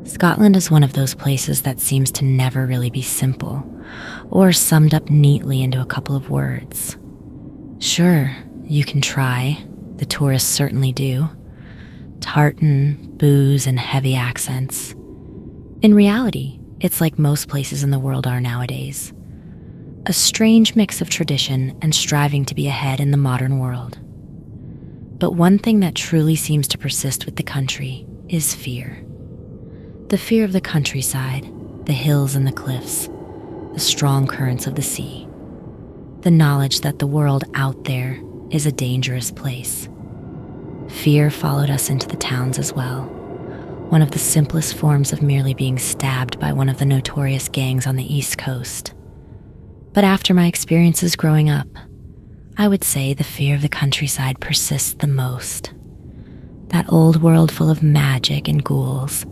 Scotland is one of those places that seems to never really be simple, or summed up neatly into a couple of words. Sure, you can try, the tourists certainly do. Tartan, booze, and heavy accents. In reality, it's like most places in the world are nowadays. A strange mix of tradition and striving to be ahead in the modern world. But one thing that truly seems to persist with the country is fear. The fear of the countryside, the hills and the cliffs, the strong currents of the sea. The knowledge that the world out there is a dangerous place. Fear followed us into the towns as well, one of the simplest forms of merely being stabbed by one of the notorious gangs on the East Coast. But after my experiences growing up, I would say the fear of the countryside persists the most. That old world full of magic and ghouls,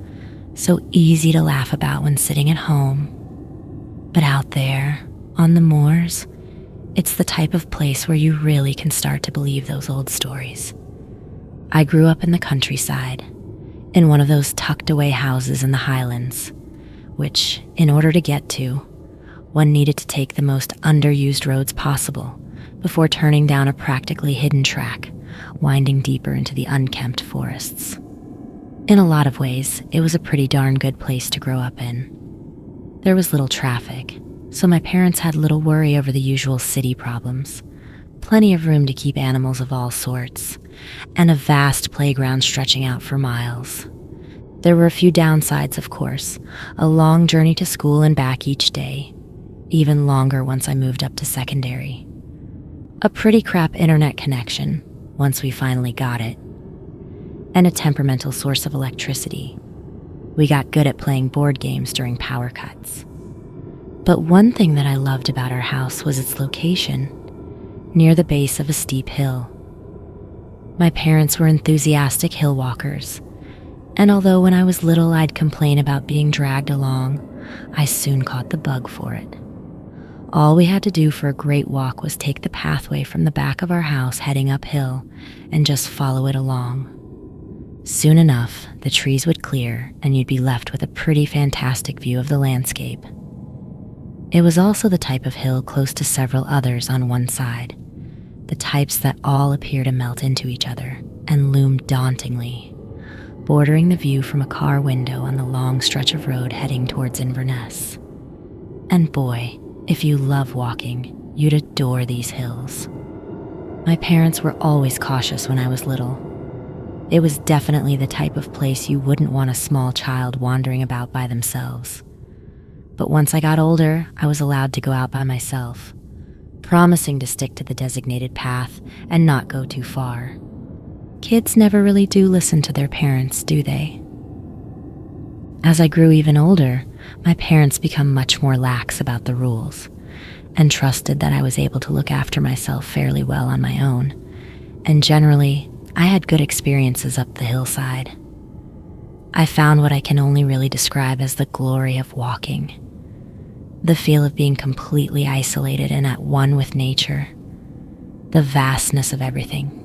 so easy to laugh about when sitting at home. But out there, on the moors, it's the type of place where you really can start to believe those old stories. I grew up in the countryside, in one of those tucked away houses in the Highlands, which, in order to get to, one needed to take the most underused roads possible before turning down a practically hidden track, winding deeper into the unkempt forests. In a lot of ways, it was a pretty darn good place to grow up in. There was little traffic, so my parents had little worry over the usual city problems. Plenty of room to keep animals of all sorts, and a vast playground stretching out for miles. There were a few downsides, of course, a long journey to school and back each day, even longer once I moved up to secondary. A pretty crap internet connection, once we finally got it, and a temperamental source of electricity. We got good at playing board games during power cuts. But one thing that I loved about our house was its location, near the base of a steep hill. My parents were enthusiastic hill walkers, and although when I was little I'd complain about being dragged along, I soon caught the bug for it. All we had to do for a great walk was take the pathway from the back of our house heading uphill and just follow it along. Soon enough, the trees would clear and you'd be left with a pretty fantastic view of the landscape. It was also the type of hill close to several others on one side, the types that all appear to melt into each other and loom dauntingly, bordering the view from a car window on the long stretch of road heading towards Inverness. And boy, if you love walking, you'd adore these hills. My parents were always cautious when I was little. It was definitely the type of place you wouldn't want a small child wandering about by themselves. But once I got older, I was allowed to go out by myself, promising to stick to the designated path and not go too far. Kids never really do listen to their parents, do they? As I grew even older, my parents became much more lax about the rules and trusted that I was able to look after myself fairly well on my own, and generally, I had good experiences up the hillside. I found what I can only really describe as the glory of walking. The feel of being completely isolated and at one with nature. The vastness of everything.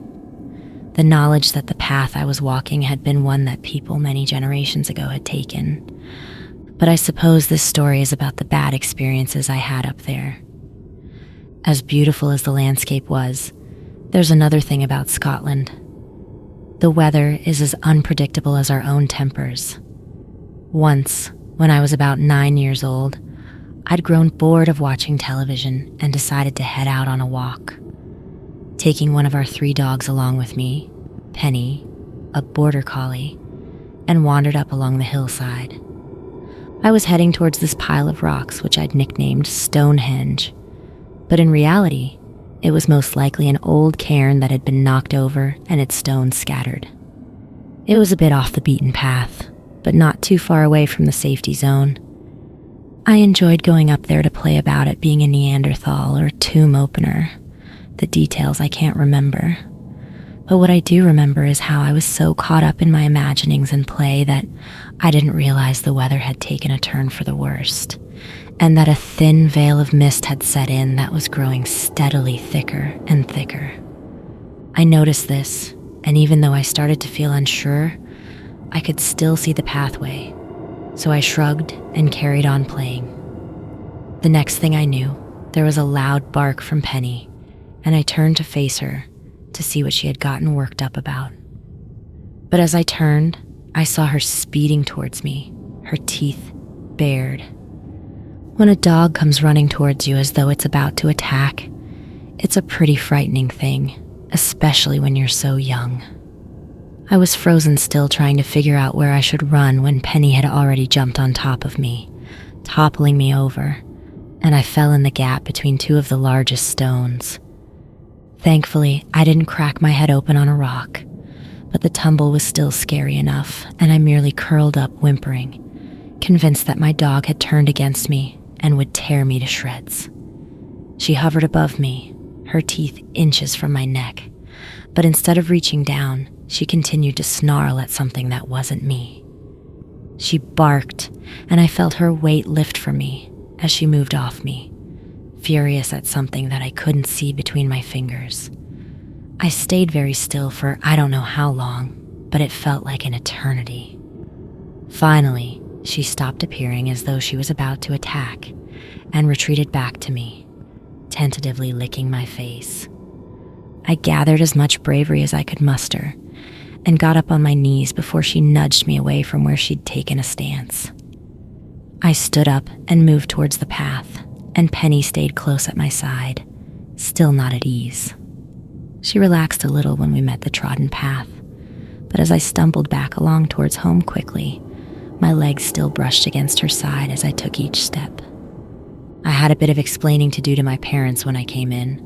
The knowledge that the path I was walking had been one that people many generations ago had taken. But I suppose this story is about the bad experiences I had up there. As beautiful as the landscape was, there's another thing about Scotland. The weather is as unpredictable as our own tempers. Once, when I was about 9 years old, I'd grown bored of watching television and decided to head out on a walk. Taking one of our 3 dogs along with me, Penny, a border collie, and wandered up along the hillside. I was heading towards this pile of rocks which I'd nicknamed Stonehenge, but in reality, it was most likely an old cairn that had been knocked over and its stones scattered. It was a bit off the beaten path, but not too far away from the safety zone. I enjoyed going up there to play about it being a Neanderthal or tomb opener. The details I can't remember. But what I do remember is how I was so caught up in my imaginings and play that I didn't realize the weather had taken a turn for the worst, and that a thin veil of mist had set in that was growing steadily thicker and thicker. I noticed this, and even though I started to feel unsure, I could still see the pathway, so I shrugged and carried on playing. The next thing I knew, there was a loud bark from Penny, and I turned to face her to see what she had gotten worked up about. But as I turned, I saw her speeding towards me, her teeth bared. When a dog comes running towards you as though it's about to attack, it's a pretty frightening thing, especially when you're so young. I was frozen still trying to figure out where I should run when Penny had already jumped on top of me, toppling me over, and I fell in the gap between two of the largest stones. Thankfully, I didn't crack my head open on a rock, but the tumble was still scary enough, and I merely curled up whimpering, convinced that my dog had turned against me and would tear me to shreds. She hovered above me, her teeth inches from my neck, but instead of reaching down, she continued to snarl at something that wasn't me. She barked, and I felt her weight lift from me as she moved off me, furious at something that I couldn't see between my fingers. I stayed very still for I don't know how long, but it felt like an eternity. Finally, she stopped appearing as though she was about to attack and retreated back to me, tentatively licking my face. I gathered as much bravery as I could muster and got up on my knees before she nudged me away from where she'd taken a stance. I stood up and moved towards the path, and Penny stayed close at my side, still not at ease. She relaxed a little when we met the trodden path, but as I stumbled back along towards home quickly, my legs still brushed against her side as I took each step. I had a bit of explaining to do to my parents when I came in,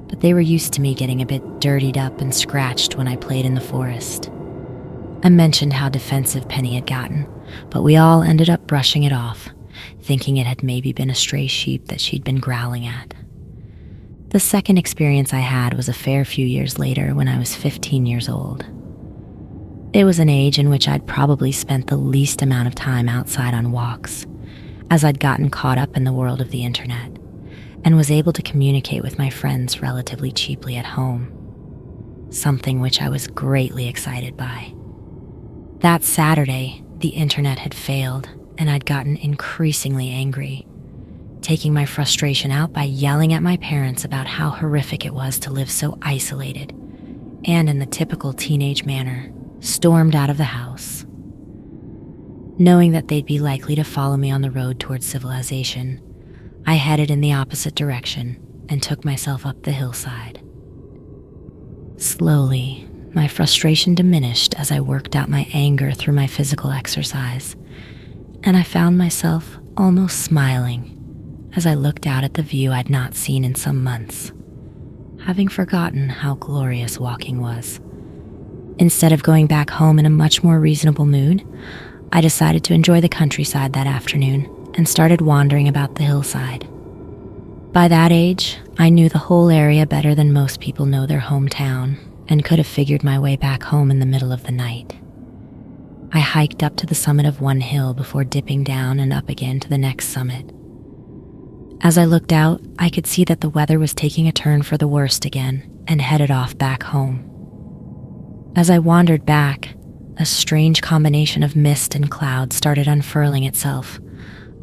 but they were used to me getting a bit dirtied up and scratched when I played in the forest. I mentioned how defensive Penny had gotten, but we all ended up brushing it off, thinking it had maybe been a stray sheep that she'd been growling at. The second experience I had was a fair few years later when I was 15 years old. It was an age in which I'd probably spent the least amount of time outside on walks, as I'd gotten caught up in the world of the internet, and was able to communicate with my friends relatively cheaply at home, something which I was greatly excited by. That Saturday, the internet had failed, and I'd gotten increasingly angry, taking my frustration out by yelling at my parents about how horrific it was to live so isolated, and in the typical teenage manner, stormed out of the house. Knowing that they'd be likely to follow me on the road towards civilization, I headed in the opposite direction and took myself up the hillside. Slowly, my frustration diminished as I worked out my anger through my physical exercise, and I found myself almost smiling as I looked out at the view I'd not seen in some months, having forgotten how glorious walking was. Instead of going back home in a much more reasonable mood, I decided to enjoy the countryside that afternoon and started wandering about the hillside. By that age, I knew the whole area better than most people know their hometown and could have figured my way back home in the middle of the night. I hiked up to the summit of one hill before dipping down and up again to the next summit. As I looked out, I could see that the weather was taking a turn for the worst again and headed off back home. As I wandered back, a strange combination of mist and cloud started unfurling itself,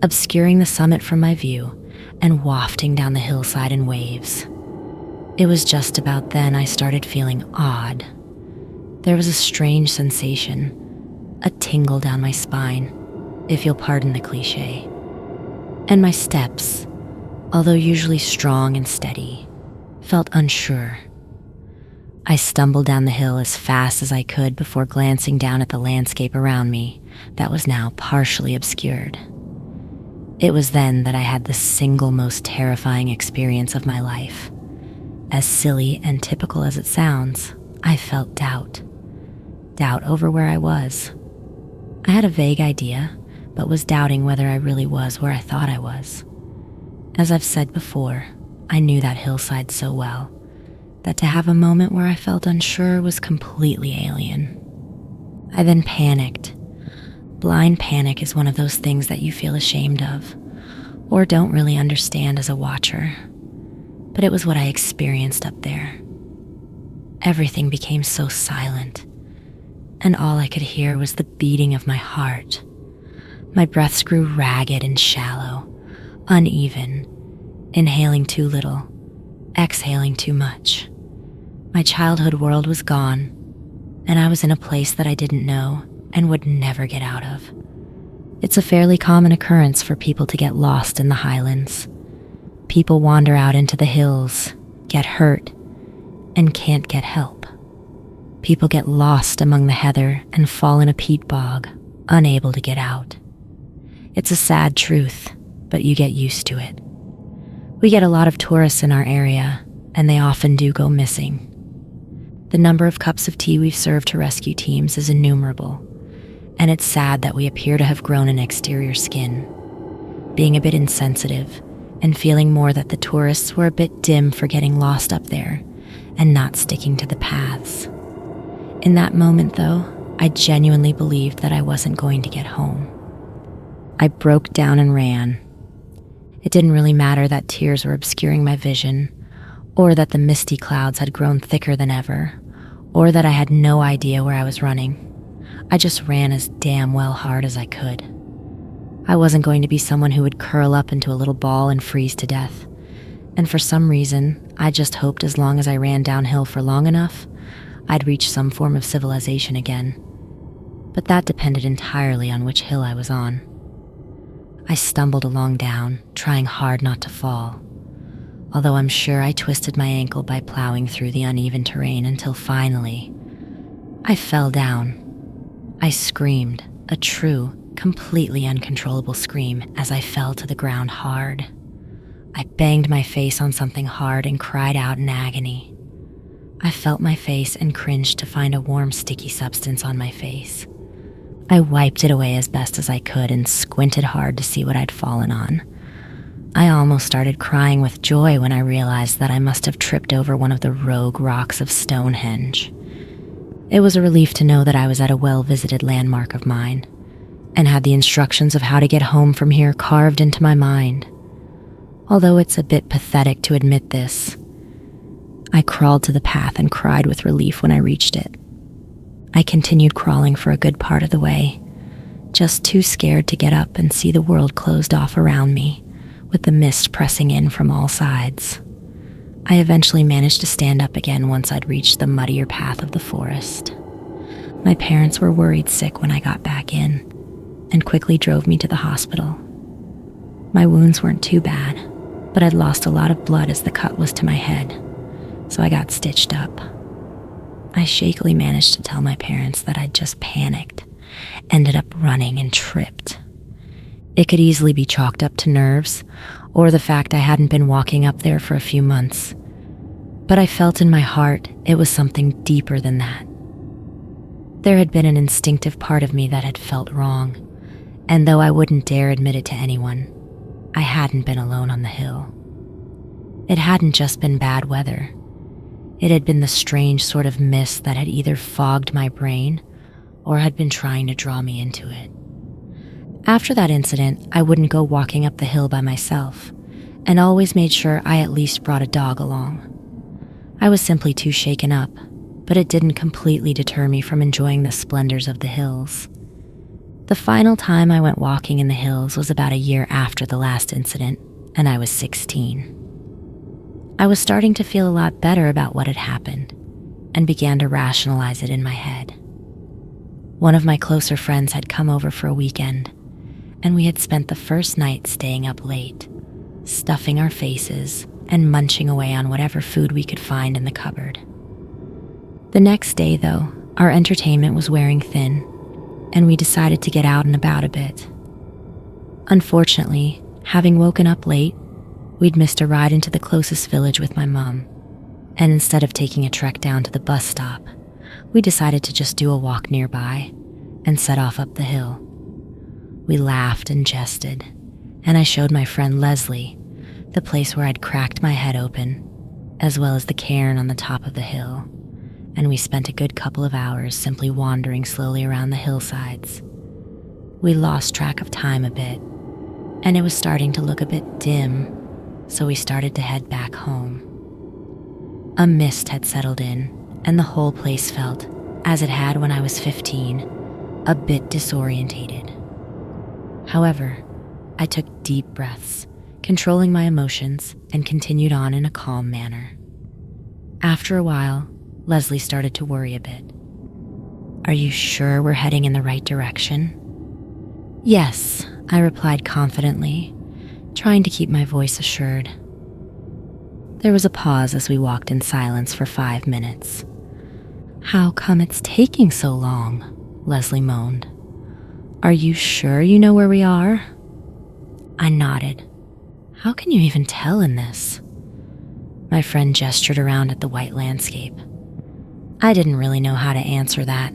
obscuring the summit from my view and wafting down the hillside in waves. It was just about then I started feeling odd. There was a strange sensation, a tingle down my spine, if you'll pardon the cliche. And my steps, although usually strong and steady, felt unsure. I stumbled down the hill as fast as I could before glancing down at the landscape around me that was now partially obscured. It was then that I had the single most terrifying experience of my life. As silly and typical as it sounds, I felt doubt. Doubt over where I was. I had a vague idea, but was doubting whether I really was where I thought I was. As I've said before, I knew that hillside so well that to have a moment where I felt unsure was completely alien. I then panicked. Blind panic is one of those things that you feel ashamed of, or don't really understand as a watcher. But it was what I experienced up there. Everything became so silent, and all I could hear was the beating of my heart, My breaths grew ragged and shallow, uneven, inhaling too little, exhaling too much. My childhood world was gone, and I was in a place that I didn't know and would never get out of. It's a fairly common occurrence for people to get lost in the highlands. People wander out into the hills, get hurt, and can't get help. People get lost among the heather and fall in a peat bog, unable to get out. It's a sad truth, but you get used to it. We get a lot of tourists in our area, and they often do go missing. The number of cups of tea we've served to rescue teams is innumerable, and it's sad that we appear to have grown an exterior skin, being a bit insensitive and feeling more that the tourists were a bit dim for getting lost up there and not sticking to the paths. In that moment, though, I genuinely believed that I wasn't going to get home. I broke down and ran. It didn't really matter that tears were obscuring my vision, or that the misty clouds had grown thicker than ever, or that I had no idea where I was running. I just ran as damn well hard as I could. I wasn't going to be someone who would curl up into a little ball and freeze to death. And for some reason, I just hoped as long as I ran downhill for long enough, I'd reach some form of civilization again. But that depended entirely on which hill I was on. I stumbled along down, trying hard not to fall, although I'm sure I twisted my ankle by plowing through the uneven terrain until finally, I fell down. I screamed, a true, completely uncontrollable scream as I fell to the ground hard. I banged my face on something hard and cried out in agony. I felt my face and cringed to find a warm, sticky substance on my face. I wiped it away as best as I could and squinted hard to see what I'd fallen on. I almost started crying with joy when I realized that I must have tripped over one of the rogue rocks of Stonehenge. It was a relief to know that I was at a well-visited landmark of mine, and had the instructions of how to get home from here carved into my mind. Although it's a bit pathetic to admit this, I crawled to the path and cried with relief when I reached it. I continued crawling for a good part of the way, just too scared to get up and see the world closed off around me, with the mist pressing in from all sides. I eventually managed to stand up again once I'd reached the muddier path of the forest. My parents were worried sick when I got back in, and quickly drove me to the hospital. My wounds weren't too bad, but I'd lost a lot of blood as the cut was to my head, so I got stitched up. I shakily managed to tell my parents that I'd just panicked, ended up running and tripped. It could easily be chalked up to nerves, or the fact I hadn't been walking up there for a few months. But I felt in my heart it was something deeper than that. There had been an instinctive part of me that had felt wrong, and though I wouldn't dare admit it to anyone, I hadn't been alone on the hill. It hadn't just been bad weather. It had been the strange sort of mist that had either fogged my brain or had been trying to draw me into it. After that incident, I wouldn't go walking up the hill by myself, and always made sure I at least brought a dog along. I was simply too shaken up, but it didn't completely deter me from enjoying the splendors of the hills. The final time I went walking in the hills was about a year after the last incident, and I was 16. I was starting to feel a lot better about what had happened, and began to rationalize it in my head. One of my closer friends had come over for a weekend, and we had spent the first night staying up late, stuffing our faces and munching away on whatever food we could find in the cupboard. The next day, though, our entertainment was wearing thin, and we decided to get out and about a bit. Unfortunately, having woken up late, we'd missed a ride into the closest village with my mom, and instead of taking a trek down to the bus stop, we decided to just do a walk nearby and set off up the hill. We laughed and jested, and I showed my friend Leslie the place where I'd cracked my head open, as well as the cairn on the top of the hill, and we spent a good couple of hours simply wandering slowly around the hillsides. We lost track of time a bit, and it was starting to look a bit dim, so we started to head back home. A mist had settled in, and the whole place felt, as it had when I was 15, a bit disorientated. However, I took deep breaths, controlling my emotions, and continued on in a calm manner. After a while, Leslie started to worry a bit. "Are you sure we're heading in the right direction?" "Yes," I replied confidently, trying to keep my voice assured. There was a pause as we walked in silence for 5 minutes. "How come it's taking so long?" Leslie moaned. "Are you sure you know where we are?" I nodded. "How can you even tell in this?" My friend gestured around at the white landscape. I didn't really know how to answer that.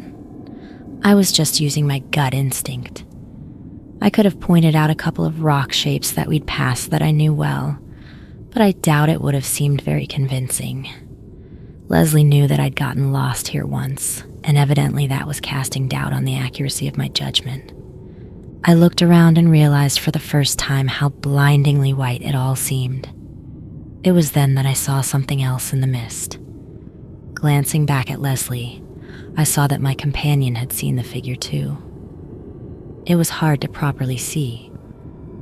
I was just using my gut instinct. I could have pointed out a couple of rock shapes that we'd passed that I knew well, but I doubt it would have seemed very convincing. Leslie knew that I'd gotten lost here once, and evidently that was casting doubt on the accuracy of my judgment. I looked around and realized for the first time how blindingly white it all seemed. It was then that I saw something else in the mist. Glancing back at Leslie, I saw that my companion had seen the figure too. It was hard to properly see,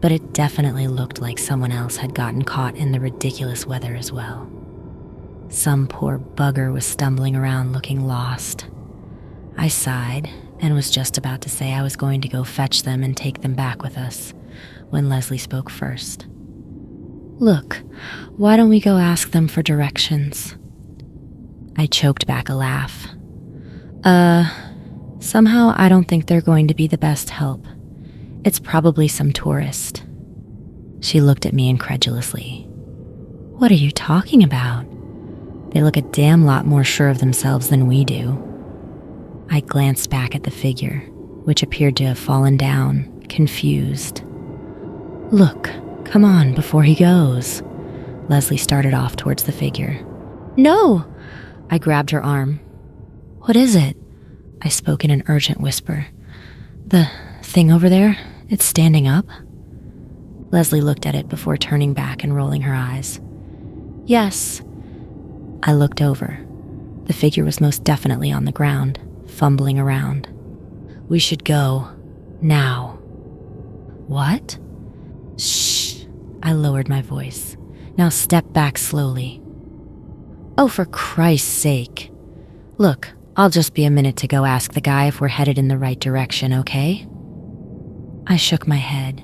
but it definitely looked like someone else had gotten caught in the ridiculous weather as well. Some poor bugger was stumbling around looking lost. I sighed and was just about to say I was going to go fetch them and take them back with us when Leslie spoke first. "Look, why don't we go ask them for directions?" I choked back a laugh. Somehow I don't think they're going to be the best help. It's probably some tourist." She looked at me incredulously. "What are you talking about? They look a damn lot more sure of themselves than we do." I glanced back at the figure, which appeared to have fallen down, confused. "Look, come on before he goes." Leslie started off towards the figure. "No!" I grabbed her arm. "What is it?" I spoke in an urgent whisper. "The thing over there, it's standing up." Leslie looked at it before turning back and rolling her eyes. "Yes." I looked over. The figure was most definitely on the ground, fumbling around. "We should go. Now." "What?" "Shh." I lowered my voice. "Now step back slowly." "Oh, for Christ's sake. Look, I'll just be a minute to go ask the guy if we're headed in the right direction, okay?" I shook my head,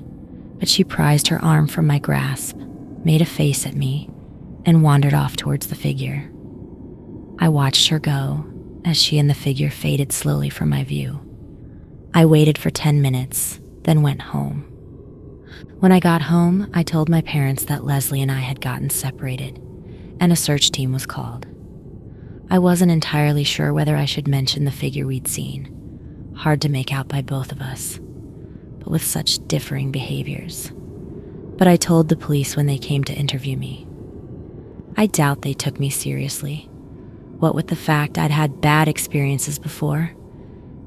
but she prized her arm from my grasp, made a face at me, and wandered off towards the figure. I watched her go as she and the figure faded slowly from my view. I waited for 10 minutes, then went home. When I got home, I told my parents that Leslie and I had gotten separated, and a search team was called. I wasn't entirely sure whether I should mention the figure we'd seen, hard to make out by both of us, but with such differing behaviors. But I told the police when they came to interview me. I doubt they took me seriously, what with the fact I'd had bad experiences before,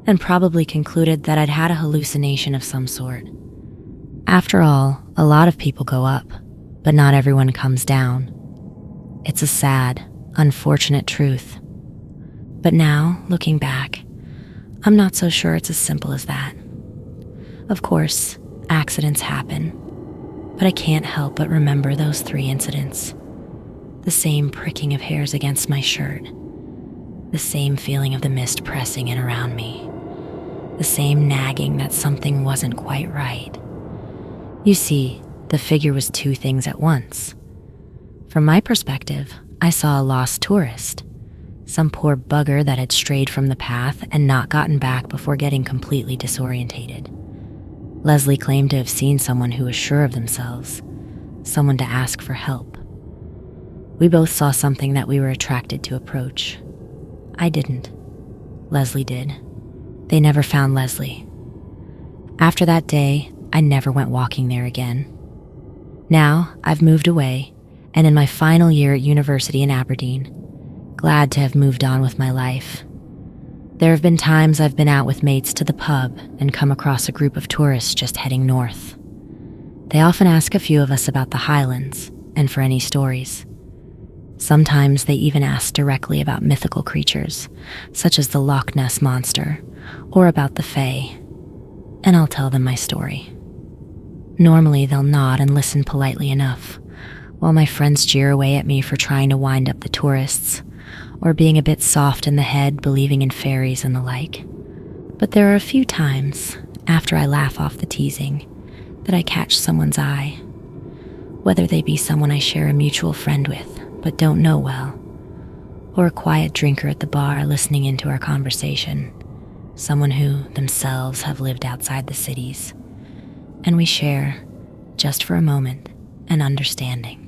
and probably concluded that I'd had a hallucination of some sort. After all, a lot of people go up, but not everyone comes down. It's a sad, unfortunate truth. But now, looking back, I'm not so sure it's as simple as that. Of course, accidents happen, but I can't help but remember those 3 incidents. The same pricking of hairs against my shirt, the same feeling of the mist pressing in around me, the same nagging that something wasn't quite right. You see, the figure was 2 things at once. From my perspective, I saw a lost tourist, some poor bugger that had strayed from the path and not gotten back before getting completely disorientated. Leslie claimed to have seen someone who was sure of themselves, someone to ask for help. We both saw something that we were attracted to approach. I didn't. Leslie did. They never found Leslie. After that day, I never went walking there again. Now, I've moved away, and in my final year at university in Aberdeen, glad to have moved on with my life. There have been times I've been out with mates to the pub and come across a group of tourists just heading north. They often ask a few of us about the Highlands and for any stories. Sometimes they even ask directly about mythical creatures, such as the Loch Ness Monster, or about the Fae, and I'll tell them my story. Normally, they'll nod and listen politely enough, while my friends jeer away at me for trying to wind up the tourists, or being a bit soft in the head, believing in fairies and the like. But there are a few times, after I laugh off the teasing, that I catch someone's eye, whether they be someone I share a mutual friend with but don't know well, or a quiet drinker at the bar listening into our conversation, someone who themselves have lived outside the cities, and we share, just for a moment, an understanding.